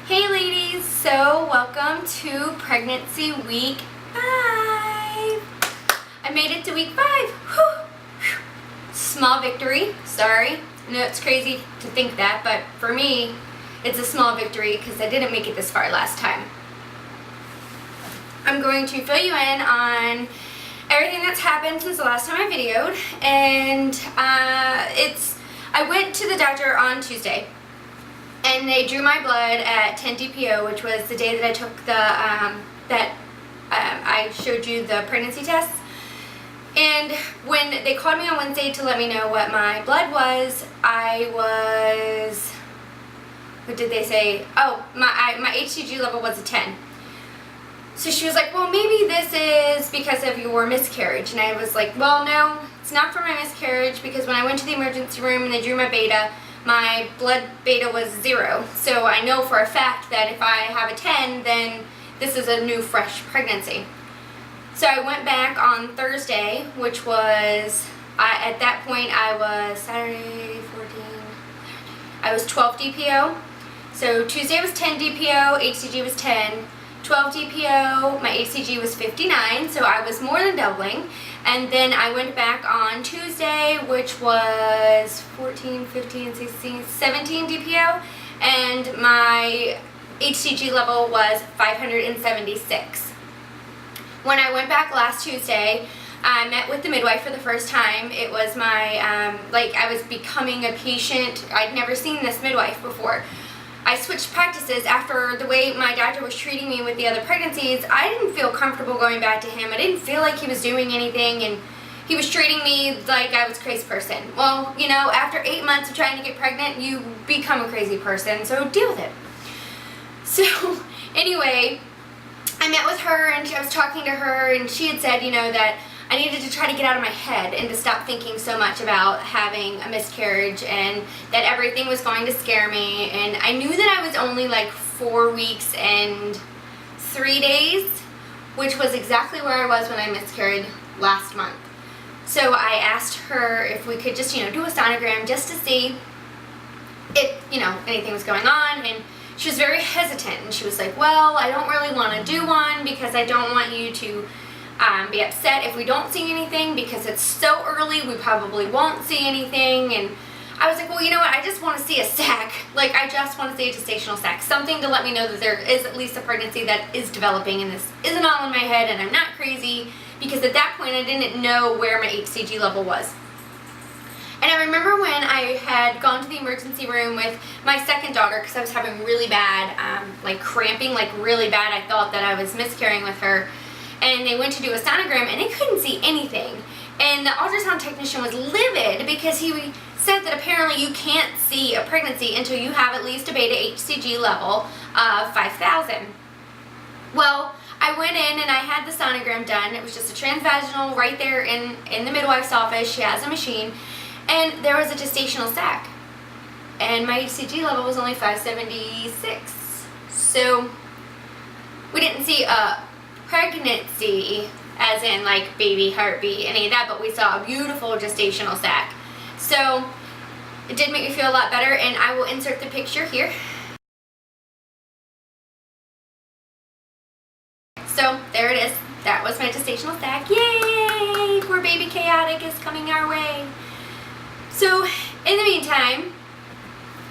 Hey ladies, so welcome to pregnancy week 5. I made it to week 5. Whew. Small victory, sorry. I know it's crazy to think that, but for me, it's a small victory because I didn't make it this far last time. I'm going to fill you in on everything that's happened since the last time I videoed, and I went to the doctor on Tuesday. And they drew my blood at 10 DPO, which was the day that I took the, I showed you the pregnancy tests. And when they called me on Wednesday to let me know what my blood was, what did they say? Oh, my HCG level was a 10. So she was like, well, maybe this is because of your miscarriage. And I was like, well, no, it's not for my miscarriage, because when I went to the emergency room and they drew my beta, my blood beta was 0. So I know for a fact that if I have a 10, then this is a new fresh pregnancy. So I went back on Thursday, which was, at that point I was Saturday 14, I was 12 DPO. So Tuesday was 10 DPO, HCG was 10. 12 DPO, my HCG was 59, so I was more than doubling. And then I went back on Tuesday, which was 14, 15, 16, 17 DPO, and my HCG level was 576. When I went back last Tuesday, I met with the midwife for the first time. It was my, I was becoming a patient. I'd never seen this midwife before. I switched practices after the way my doctor was treating me with the other pregnancies. I didn't feel comfortable going back to him. I didn't feel like he was doing anything, and he was treating me like I was a crazy person. Well, you know, after 8 months of trying to get pregnant, you become a crazy person, so deal with it. So, anyway, I met with her, and I was talking to her, and she had said, you know, that I needed to try to get out of my head and to stop thinking so much about having a miscarriage, and that everything was going to scare me. And I knew that I was only like 4 weeks and 3 days, which was exactly where I was when I miscarried last month. So I asked her if we could just, you know, do a sonogram just to see if, you know, anything was going on. And she was very hesitant, and she was like, well, I don't really want to do one because I don't want you to be upset if we don't see anything, because it's so early, we probably won't see anything. And I was like, well, you know what, I just want to see a sac. Like, I just want to see a gestational sac, something to let me know that there is at least a pregnancy that is developing, and this isn't all in my head and I'm not crazy, because at that point I didn't know where my HCG level was. And I remember when I had gone to the emergency room with my second daughter, because I was having really bad, like cramping, like really bad. I thought that I was miscarrying with her. And they went to do a sonogram, and they couldn't see anything. And the ultrasound technician was livid because he said that apparently you can't see a pregnancy until you have at least a beta HCG level of 5,000. Well, I went in and I had the sonogram done. It was just a transvaginal right there in the midwife's office. She has a machine. And there was a gestational sac. And my HCG level was only 576. So we didn't see a pregnancy, as in like baby heartbeat, any of that, but we saw a beautiful gestational sac. So it did make me feel a lot better, and I will insert the picture here. So there it is. That was my gestational sac. Yay! Poor baby chaotic is coming our way. So in the meantime,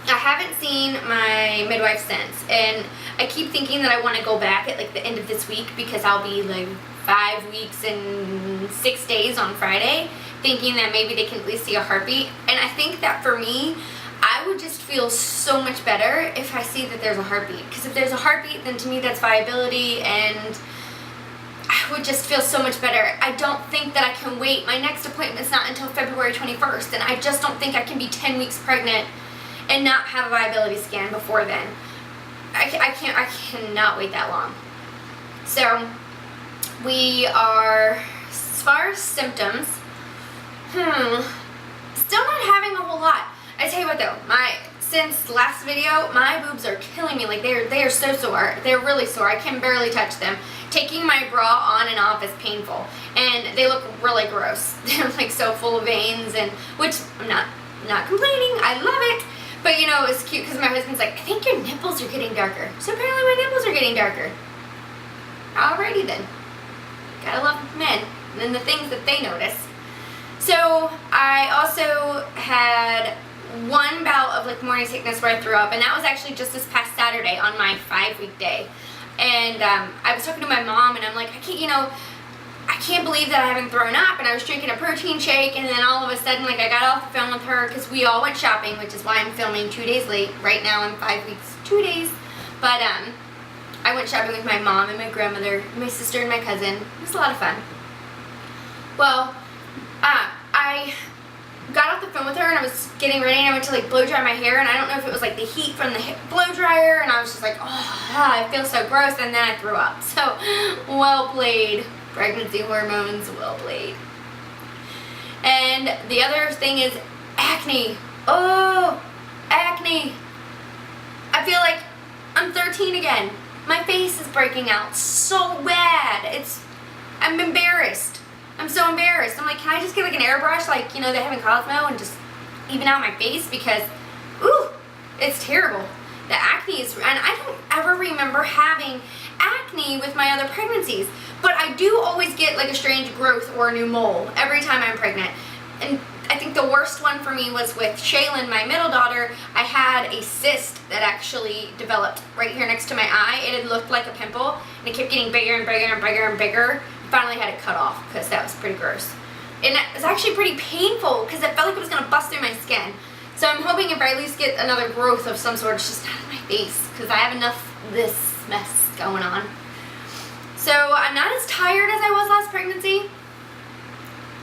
I haven't seen my midwife since, and I keep thinking that I want to go back at like the end of this week, because I'll be like 5 weeks and 6 days on Friday, thinking that maybe they can at least see a heartbeat. And I think that for me, I would just feel so much better if I see that there's a heartbeat, because if there's a heartbeat, then to me that's viability, and I would just feel so much better. I don't think that I can wait. My next appointment's not until February 21st, and I just don't think I can be 10 weeks pregnant and not have a viability scan before then. I cannot wait that long. So we are, as far as symptoms, still not having a whole lot. I tell you what though, since last video, my boobs are killing me. Like they are so sore. They're really sore. I can barely touch them. Taking my bra on and off is painful, and they look really gross. They're like so full of veins, and which I'm not complaining. I love it. But you know, it was cute because my husband's like, I think your nipples are getting darker. So apparently my nipples are getting darker. Alrighty then. Gotta love men and then the things that they notice. So I also had one bout of like morning sickness where I threw up, and that was actually just this past Saturday on my 5-week day. And I was talking to my mom, and I'm like, I can't believe that I haven't thrown up. And I was drinking a protein shake, and then all of a sudden, like, I got off the phone with her because we all went shopping, which is why I'm filming 2 days late. Right now I'm 5 weeks, 2 days. But I went shopping with my mom and my grandmother, my sister and my cousin. It was a lot of fun. Well, I got off the phone with her, and I was getting ready, and I went to like blow dry my hair, and I don't know if it was like the heat from the blow dryer, and I was just like, oh, I feel so gross, and then I threw up. So, well played. Pregnancy hormones, well played. And the other thing is acne. Oh, acne. I feel like I'm 13 again. My face is breaking out so bad. I'm embarrassed. I'm so embarrassed. I'm like, can I just get like an airbrush like, you know, they have in Cosmo and just even out my face because, ooh, it's terrible. The acne is, and I don't ever remember having acne with my other pregnancies, but I do always get like a strange growth or a new mole every time I'm pregnant. And I think the worst one for me was with Shaylin, my middle daughter. I had a cyst that actually developed right here next to my eye. It had looked like a pimple, and it kept getting bigger and bigger and bigger and bigger. Finally had it cut off because that was pretty gross. And it was actually pretty painful because it felt like it was going to bust through my skin. So I'm hoping if I at least get another growth of some sort, it's just out of my face because I have enough of this mess going on. So I'm not as tired as I was last pregnancy.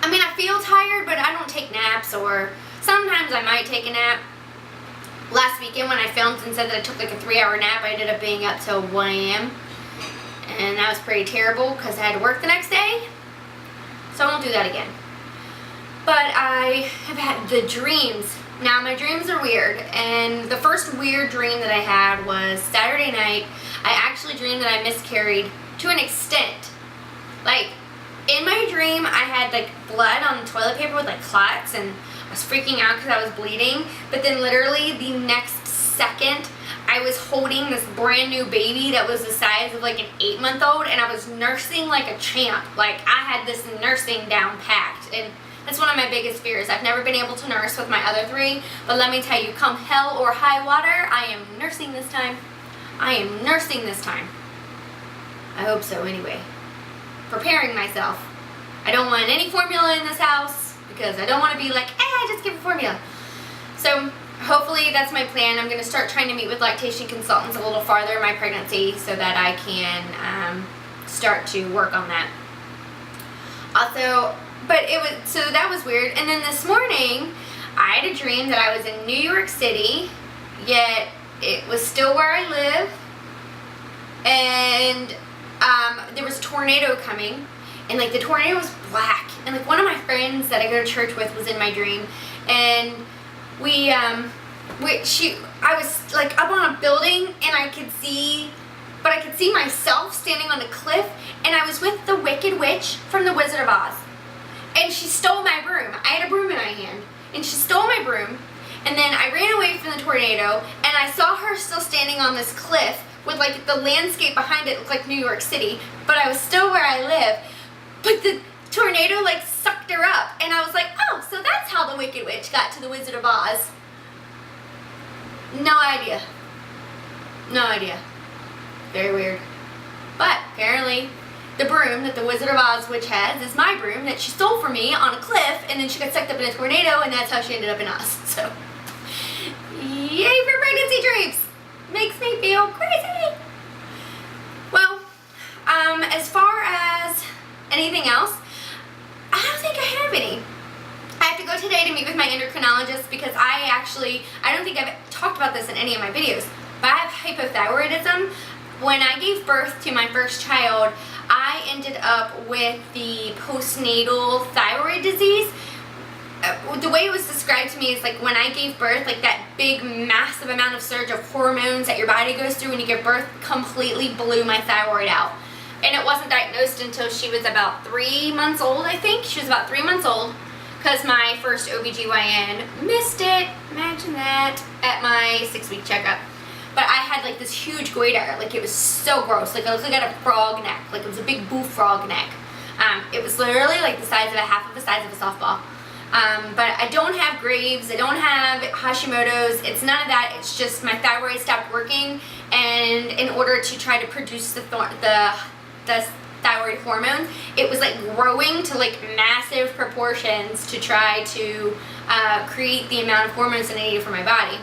I mean, I feel tired, but I don't take naps, or sometimes I might take a nap. Last weekend when I filmed and said that I took like a 3-hour nap, I ended up being up till 1 a.m. And that was pretty terrible because I had to work the next day. So I won't do that again. But I have had the dreams. Now my dreams are weird, and the first weird dream that I had was Saturday night. I actually dreamed that I miscarried to an extent. Like, in my dream I had like blood on the toilet paper with like clots, and I was freaking out because I was bleeding. But then literally the next second I was holding this brand new baby that was the size of like an 8-month-old, and I was nursing like a champ. Like, I had this nursing down packed, and that's one of my biggest fears. I've never been able to nurse with my other 3, but let me tell you, come hell or high water, I am nursing this time. I am nursing this time. I hope so anyway. Preparing myself. I don't want any formula in this house because I don't want to be like, I just give a formula. So hopefully that's my plan. I'm going to start trying to meet with lactation consultants a little farther in my pregnancy so that I can start to work on that. Also, but so that was weird. And then this morning, I had a dream that I was in New York City, yet it was still where I live, and there was a tornado coming, and like the tornado was black, and like one of my friends that I go to church with was in my dream, and I was like up on a building, and I could see myself standing on a cliff, and I was with the Wicked Witch from the Wizard of Oz. And she stole my broom. I had a broom in my hand, and she stole my broom, and then I ran away from the tornado, and I saw her still standing on this cliff with like the landscape behind it looked like New York City, but I was still where I live. But the tornado like sucked her up, and I was like, oh, so that's how the Wicked Witch got to the Wizard of Oz. No idea. No idea. Very weird. But apparently the broom that the Wizard of Oz witch has is my broom that she stole from me on a cliff, and then she got sucked up in a tornado, and that's how she ended up in Oz. So, yay for pregnancy dreams! Makes me feel crazy! Well, as far as anything else, I don't think I have any. I have to go today to meet with my endocrinologist because I don't think I've talked about this in any of my videos, but I have hypothyroidism. When I gave birth to my first child, I ended up with the postnatal thyroid disease. The way it was described to me is like when I gave birth, like that big massive amount of surge of hormones that your body goes through when you give birth completely blew my thyroid out. And it wasn't diagnosed until she was about 3 months old, I think. She was about 3 months old. because my first OBGYN missed it, imagine that, at my 6-week checkup. But I had like this huge goiter, like it was so gross, like I looked like I had a frog neck, like it was a big bullfrog neck. It was literally like the size of half of the size of a softball. But I don't have Graves, I don't have Hashimoto's, it's none of that, it's just my thyroid stopped working, and in order to try to produce the thyroid hormones, it was like growing to like massive proportions to try to create the amount of hormones that I needed for my body.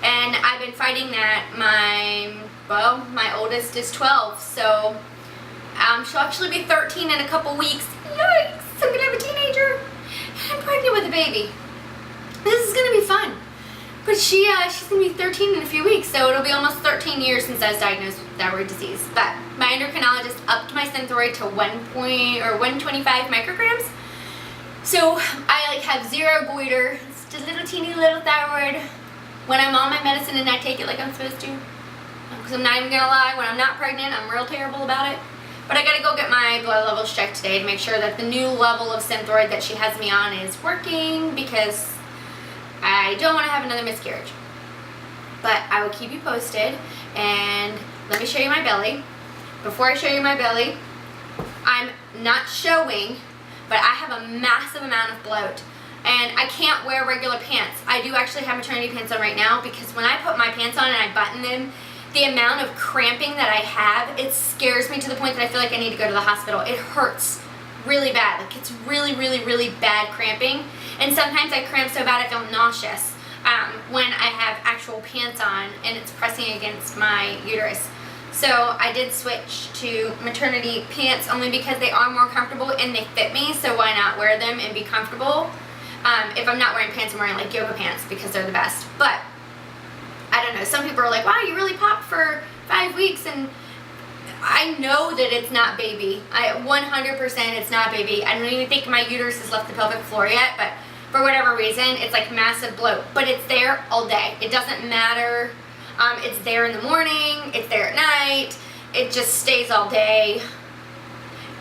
And I've been fighting that. My oldest is 12, so she'll actually be 13 in a couple weeks. Yikes, I'm gonna have a teenager. I'm pregnant with a baby. This is gonna be fun. But she's gonna be 13 in a few weeks, so it'll be almost 13 years since I was diagnosed with thyroid disease. But my endocrinologist upped my Synthroid to 125 micrograms. So I like have zero goiter. It's just little teeny little thyroid. When I'm on my medicine and I take it like I'm supposed to. Because I'm not even gonna lie, when I'm not pregnant, I'm real terrible about it. But I gotta go get my blood levels checked today to make sure that the new level of Synthroid that she has me on is working, because I don't want to have another miscarriage. But I will keep you posted, and let me show you my belly. Before I show you my belly, I'm not showing, but I have a massive amount of bloat. And I can't wear regular pants. I do actually have maternity pants on right now, because when I put my pants on and I button them, the amount of cramping that I have, it scares me to the point that I feel like I need to go to the hospital. It hurts really bad. Like it's really, really, really bad cramping. And sometimes I cramp so bad I feel nauseous when I have actual pants on and it's pressing against my uterus. So I did switch to maternity pants only because they are more comfortable and they fit me, so why not wear them and be comfortable? If I'm not wearing pants, I'm wearing like yoga pants because they're the best. But I don't know, some people are like, wow, you really popped for 5 weeks, and I know that it's not baby. 100% it's not baby. I don't even think my uterus has left the pelvic floor yet, but for whatever reason, it's like massive bloat. But it's there all day. It doesn't matter. It's there in the morning, it's there at night, it just stays all day.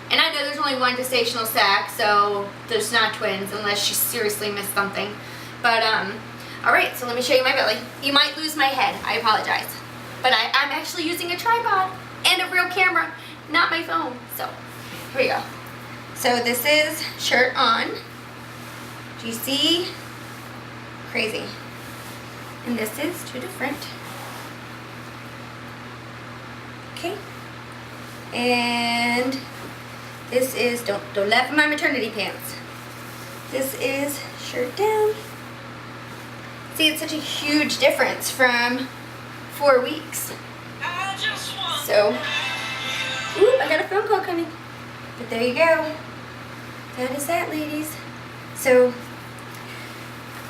And I know there's only one gestational sac, so there's not twins unless she seriously missed something. But, alright, so let me show you my belly. You might lose my head, I apologize. But I'm actually using a tripod and a real camera, not my phone. So, here we go. So this is shirt on. Do you see? Crazy. And this is two different. Okay. And this is, don't laugh at my maternity pants. This is shirt down. See, it's such a huge difference from 4 weeks. So, ooh, I got a phone call coming. But there you go. That is that, ladies. So,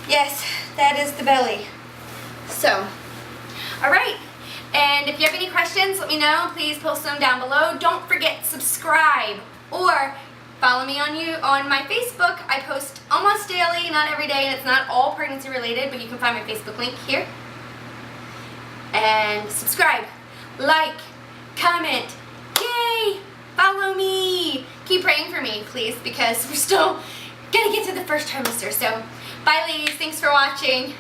yes, that is the belly. So, alright. And if you have any questions, let me know. Please post them down below. Don't forget, subscribe. Or follow me on my Facebook. I post almost daily, not every day, and it's not all pregnancy related, but you can find my Facebook link here. And subscribe, like, comment, yay! Follow me. Keep praying for me, please, because we're still gonna get to the first trimester. So, bye ladies, thanks for watching.